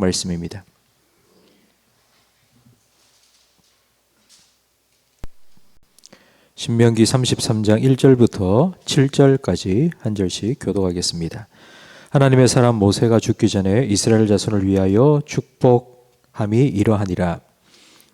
말씀입니다. 신명기 33장 1절부터 7절까지 한 절씩 교독하겠습니다. 하나님의 사람 모세가 죽기 전에 이스라엘 자손을 위하여 축복함이 이러하니라.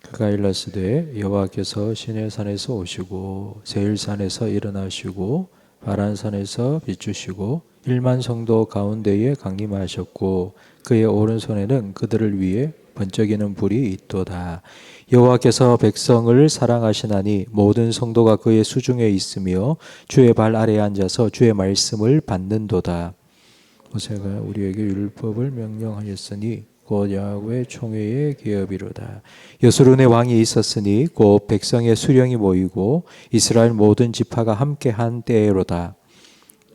그가 일렀으되 여호와께서 시내산에서 오시고 세일산에서 일어나시고 바란산에서 비추시고 1만 성도 가운데에 강림하셨고 그의 오른손에는 그들을 위해 번쩍이는 불이 있도다. 여호와께서 백성을 사랑하시나니 모든 성도가 그의 수중에 있으며 주의 발 아래에 앉아서 주의 말씀을 받는도다. 모세가 우리에게 율법을 명령하였으니 곧 야훼 총회의 기업이로다. 여수론의 왕이 있었으니 곧 백성의 수령이 모이고 이스라엘 모든 지파가 함께한 때로다.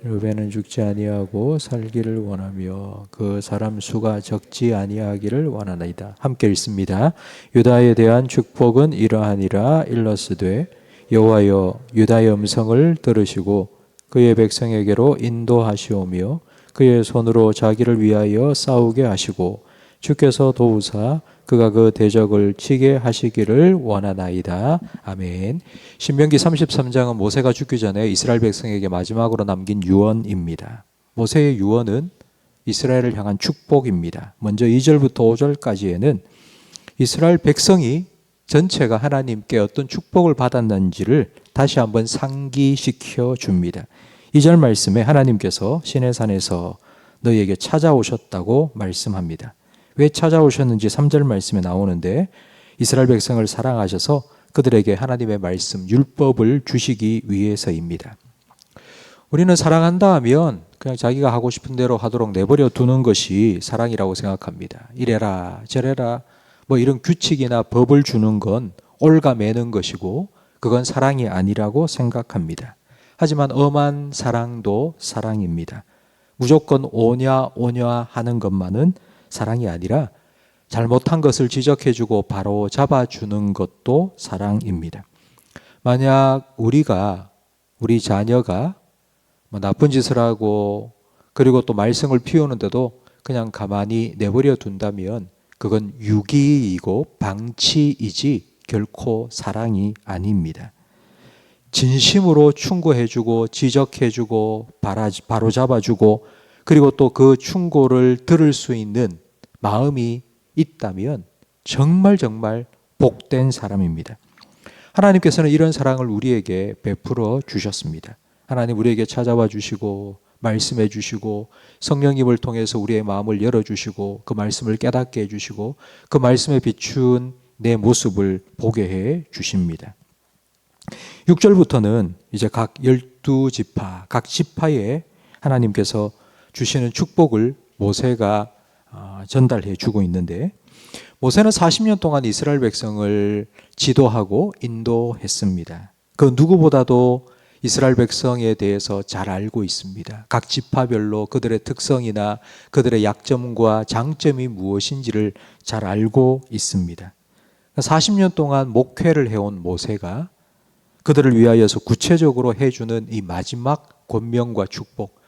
르벤은 죽지 아니하고 살기를 원하며 그 사람 수가 적지 아니하기를 원하나이다. 함께 읽습니다. 유다에 대한 축복은 이러하니라. 일러스되 여호와여 유다의 음성을 들으시고 그의 백성에게로 인도하시오며 그의 손으로 자기를 위하여 싸우게 하시고 주께서 도우사 그가 그 대적을 치게 하시기를 원하나이다. 아멘. 신명기 33장은 모세가 죽기 전에 이스라엘 백성에게 마지막으로 남긴 유언입니다. 모세의 유언은 이스라엘을 향한 축복입니다. 먼저 2절부터 5절까지에는 이스라엘 백성이 전체가 하나님께 어떤 축복을 받았는지를 다시 한번 상기시켜 줍니다. 2절 말씀에 하나님께서 시내산에서 너희에게 찾아오셨다고 말씀합니다. 왜 찾아오셨는지 3절 말씀에 나오는데 이스라엘 백성을 사랑하셔서 그들에게 하나님의 말씀, 율법을 주시기 위해서입니다. 우리는 사랑한다 하면 그냥 자기가 하고 싶은 대로 하도록 내버려 두는 것이 사랑이라고 생각합니다. 이래라 저래라 뭐 이런 규칙이나 법을 주는 건 올가매는 것이고 그건 사랑이 아니라고 생각합니다. 하지만 엄한 사랑도 사랑입니다. 무조건 오냐 하는 것만은 사랑이 아니라 잘못한 것을 지적해주고 바로 잡아주는 것도 사랑입니다. 만약 우리 자녀가 나쁜 짓을 하고 그리고 또 말썽을 피우는데도 그냥 가만히 내버려 둔다면 그건 유기이고 방치이지 결코 사랑이 아닙니다. 진심으로 충고해주고 지적해주고 바로잡아주고 그리고 또 그 충고를 들을 수 있는 마음이 있다면 정말 복된 사람입니다. 하나님께서는 이런 사랑을 우리에게 베풀어 주셨습니다. 하나님 우리에게 찾아와 주시고 말씀해 주시고 성령님을 통해서 우리의 마음을 열어주시고 그 말씀을 깨닫게 해주시고 그 말씀에 비춘 내 모습을 보게 해 주십니다. 6절부터는 이제 각 12지파, 각 지파에 하나님께서 주시는 축복을 모세가 전달해 주고 있는데 모세는 40년 동안 이스라엘 백성을 지도하고 인도했습니다. 그 누구보다도 이스라엘 백성에 대해서 잘 알고 있습니다. 각 지파별로 그들의 특성이나 그들의 약점과 장점이 무엇인지를 잘 알고 있습니다. 40년 동안 목회를 해온 모세가 그들을 위하여서 구체적으로 해주는 이 마지막 권명과 축복,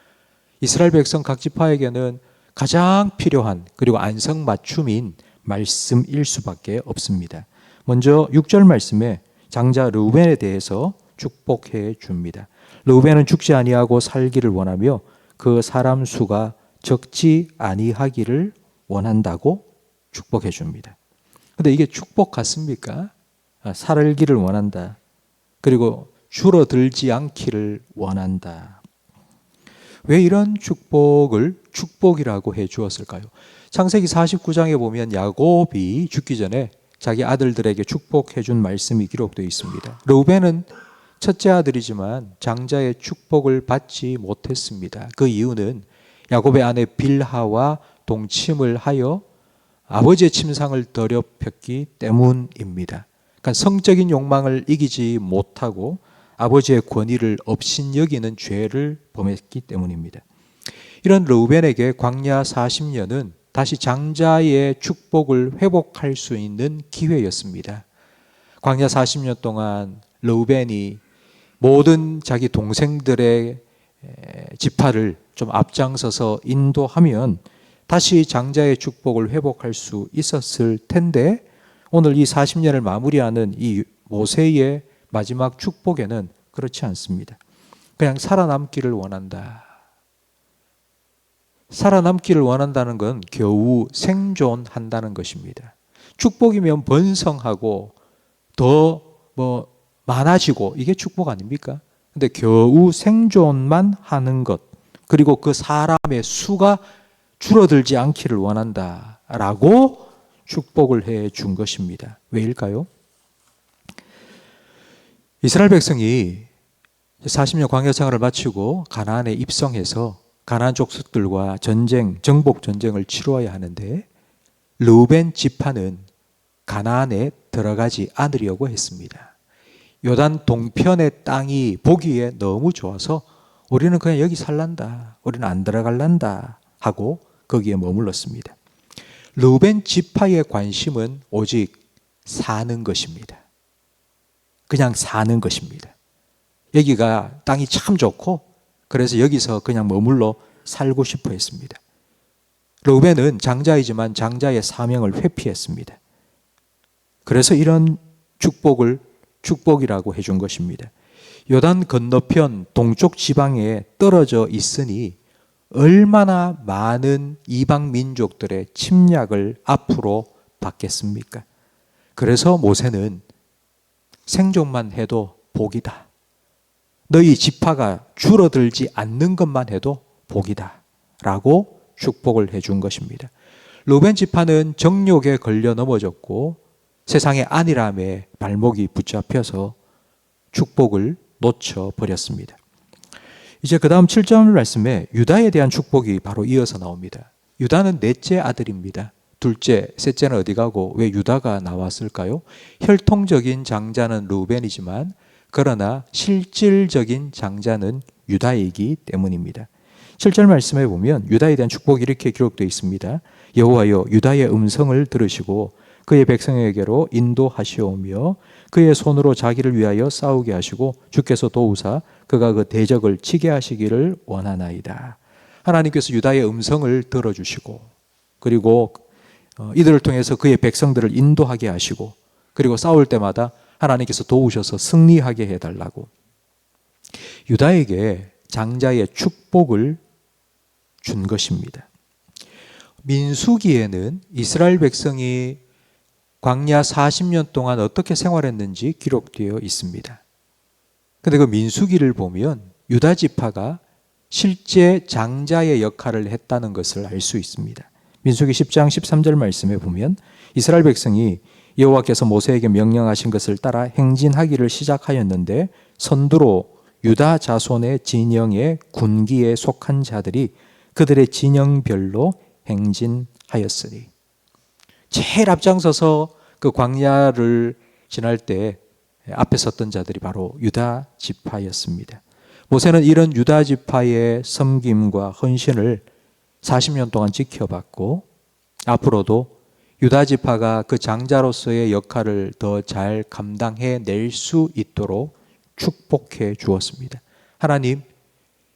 이스라엘 백성 각 지파에게는 가장 필요한 그리고 안성맞춤인 말씀일 수밖에 없습니다. 먼저 6절 말씀에 장자 르우벤에 대해서 축복해 줍니다. 르우벤은 죽지 아니하고 살기를 원하며 그 사람 수가 적지 아니하기를 원한다고 축복해 줍니다. 그런데 이게 축복 같습니까? 살기를 원한다. 그리고 줄어들지 않기를 원한다. 왜 이런 축복을 축복이라고 해 주었을까요? 창세기 49장에 보면 야곱이 죽기 전에 자기 아들들에게 축복해 준 말씀이 기록되어 있습니다. 르우벤은 첫째 아들이지만 장자의 축복을 받지 못했습니다. 그 이유는 야곱의 아내 빌하와 동침을 하여 아버지의 침상을 더럽혔기 때문입니다. 그러니까 성적인 욕망을 이기지 못하고 아버지의 권위를 업신여기는 죄를 범했기 때문입니다. 이런 르우벤에게 광야 40년은 다시 장자의 축복을 회복할 수 있는 기회였습니다. 광야 40년 동안 르우벤이 모든 자기 동생들의 지파를 좀 앞장서서 인도하면 다시 장자의 축복을 회복할 수 있었을 텐데 오늘 이 40년을 마무리하는 이 모세의 마지막 축복에는 그렇지 않습니다. 그냥 살아남기를 원한다. 살아남기를 원한다는 건 겨우 생존한다는 것입니다. 축복이면 번성하고 더 많아지고 이게 축복 아닙니까? 근데 겨우 생존만 하는 것, 그리고 그 사람의 수가 줄어들지 않기를 원한다라고 축복을 해 준 것입니다. 왜일까요? 이스라엘 백성이 40년 광야 생활을 마치고 가나안에 입성해서 가나안 족속들과 정복 전쟁을 치루어야 하는데 르우벤 지파는 가나안에 들어가지 않으려고 했습니다. 요단 동편의 땅이 보기에 너무 좋아서 우리는 그냥 여기 살란다, 우리는 안 들어갈란다 하고 거기에 머물렀습니다. 르우벤 지파의 관심은 오직 사는 것입니다. 그냥 사는 것입니다. 여기가 땅이 참 좋고 그래서 여기서 그냥 머물러 살고 싶어 했습니다. 르우벤은 장자이지만 장자의 사명을 회피했습니다. 그래서 이런 축복이라고 해준 것입니다. 요단 건너편 동쪽 지방에 떨어져 있으니 얼마나 많은 이방 민족들의 침략을 앞으로 받겠습니까? 그래서 모세는 생존만 해도 복이다. 너희 지파가 줄어들지 않는 것만 해도 복이다. 라고 축복을 해준 것입니다. 르우벤 지파는 정욕에 걸려 넘어졌고 세상의 안일함에 발목이 붙잡혀서 축복을 놓쳐버렸습니다. 이제 그 다음 7절 말씀에 유다에 대한 축복이 바로 이어서 나옵니다. 유다는 넷째 아들입니다. 둘째, 셋째는 어디 가고 왜 유다가 나왔을까요? 혈통적인 장자는 르우벤이지만 그러나 실질적인 장자는 유다이기 때문입니다. 7절 말씀에 보면 유다에 대한 축복이 이렇게 기록되어 있습니다. 여호와여 유다의 음성을 들으시고 그의 백성에게로 인도하시오며 그의 손으로 자기를 위하여 싸우게 하시고 주께서 도우사 그가 그 대적을 치게 하시기를 원하나이다. 하나님께서 유다의 음성을 들어주시고 그리고 이들을 통해서 그의 백성들을 인도하게 하시고 그리고 싸울 때마다 하나님께서 도우셔서 승리하게 해달라고 유다에게 장자의 축복을 준 것입니다. 민수기에는 이스라엘 백성이 광야 40년 동안 어떻게 생활했는지 기록되어 있습니다. 그런데 그 민수기를 보면 유다 지파가 실제 장자의 역할을 했다는 것을 알 수 있습니다. 민수기 10장 13절 말씀에 보면 이스라엘 백성이 여호와께서 모세에게 명령하신 것을 따라 행진하기를 시작하였는데 선두로 유다 자손의 진영의 군기에 속한 자들이 그들의 진영별로 행진하였으니 제일 앞장서서 그 광야를 지날 때 앞에 섰던 자들이 바로 유다 지파였습니다. 모세는 이런 유다 지파의 섬김과 헌신을 40년 동안 지켜봤고 앞으로도 유다 지파가 그 장자로서의 역할을 더 잘 감당해낼 수 있도록 축복해 주었습니다. 하나님,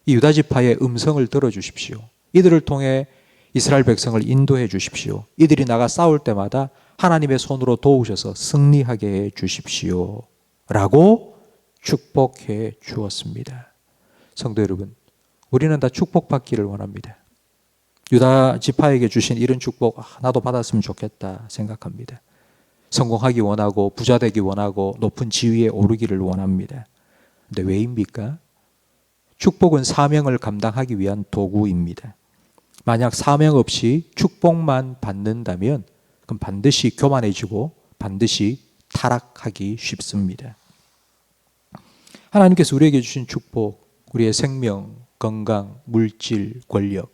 이 유다 지파의 음성을 들어주십시오. 이들을 통해 이스라엘 백성을 인도해 주십시오. 이들이 나가 싸울 때마다 하나님의 손으로 도우셔서 승리하게 해 주십시오. 라고 축복해 주었습니다. 성도 여러분, 우리는 다 축복받기를 원합니다. 유다 지파에게 주신 이런 축복 나도 받았으면 좋겠다 생각합니다. 성공하기 원하고 부자 되기 원하고 높은 지위에 오르기를 원합니다. 근데 왜입니까? 축복은 사명을 감당하기 위한 도구입니다. 만약 사명 없이 축복만 받는다면 그럼 반드시 교만해지고 반드시 타락하기 쉽습니다. 하나님께서 우리에게 주신 축복, 우리의 생명, 건강, 물질, 권력,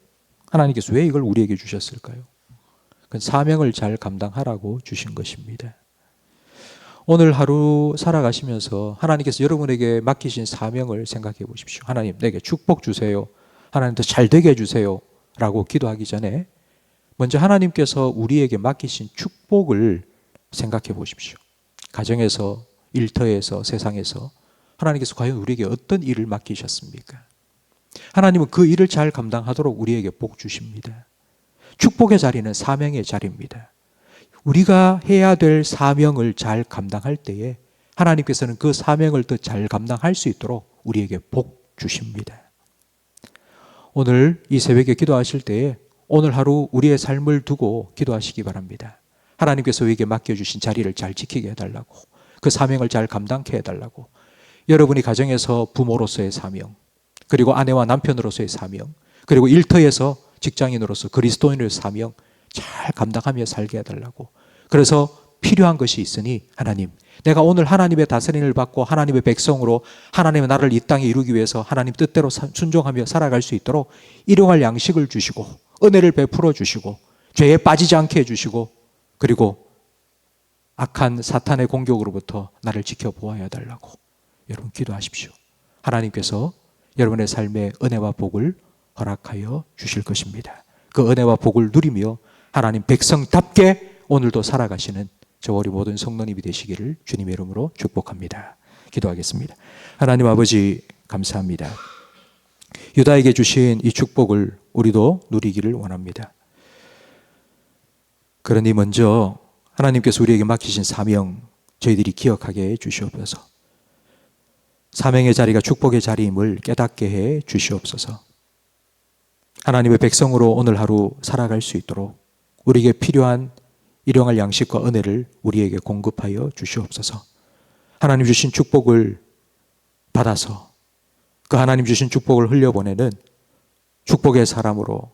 하나님께서 왜 이걸 우리에게 주셨을까요? 그건 사명을 잘 감당하라고 주신 것입니다. 오늘 하루 살아가시면서 하나님께서 여러분에게 맡기신 사명을 생각해 보십시오. 하나님, 내게 축복 주세요. 하나님 더 잘 되게 해주세요. 라고 기도하기 전에 먼저 하나님께서 우리에게 맡기신 축복을 생각해 보십시오. 가정에서, 일터에서, 세상에서 하나님께서 과연 우리에게 어떤 일을 맡기셨습니까? 하나님은 그 일을 잘 감당하도록 우리에게 복 주십니다. 축복의 자리는 사명의 자리입니다. 우리가 해야 될 사명을 잘 감당할 때에 하나님께서는 그 사명을 더 잘 감당할 수 있도록 우리에게 복 주십니다. 오늘 이 새벽에 기도하실 때에 오늘 하루 우리의 삶을 두고 기도하시기 바랍니다. 하나님께서 우리에게 맡겨주신 자리를 잘 지키게 해달라고, 그 사명을 잘 감당케 해달라고, 여러분이 가정에서 부모로서의 사명, 그리고 아내와 남편으로서의 사명, 그리고 일터에서 직장인으로서 그리스도인의 사명 잘 감당하며 살게 해달라고. 그래서 필요한 것이 있으니 하나님, 내가 오늘 하나님의 다스림을 받고 하나님의 백성으로 하나님의 나라를 이 땅에 이루기 위해서 하나님 뜻대로 순종하며 살아갈 수 있도록 일용할 양식을 주시고 은혜를 베풀어 주시고 죄에 빠지지 않게 해주시고, 그리고 악한 사탄의 공격으로부터 나를 지켜보아야 달라고 여러분 기도하십시오. 하나님께서 여러분의 삶에 은혜와 복을 허락하여 주실 것입니다. 그 은혜와 복을 누리며 하나님 백성답게 오늘도 살아가시는 저와 우리 모든 성도님이 되시기를 주님의 이름으로 축복합니다. 기도하겠습니다. 하나님 아버지 감사합니다. 유다에게 주신 이 축복을 우리도 누리기를 원합니다. 그러니 먼저 하나님께서 우리에게 맡기신 사명 저희들이 기억하게 해 주시옵소서. 사명의 자리가 축복의 자리임을 깨닫게 해 주시옵소서. 하나님의 백성으로 오늘 하루 살아갈 수 있도록 우리에게 필요한 일용할 양식과 은혜를 우리에게 공급하여 주시옵소서. 하나님 주신 축복을 받아서 그 하나님 주신 축복을 흘려보내는 축복의 사람으로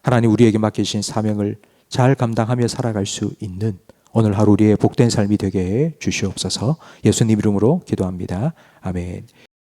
하나님 우리에게 맡기신 사명을 잘 감당하며 살아갈 수 있는 오늘 하루 우리의 복된 삶이 되게 해 주시옵소서. 예수님 이름으로 기도합니다. 아멘.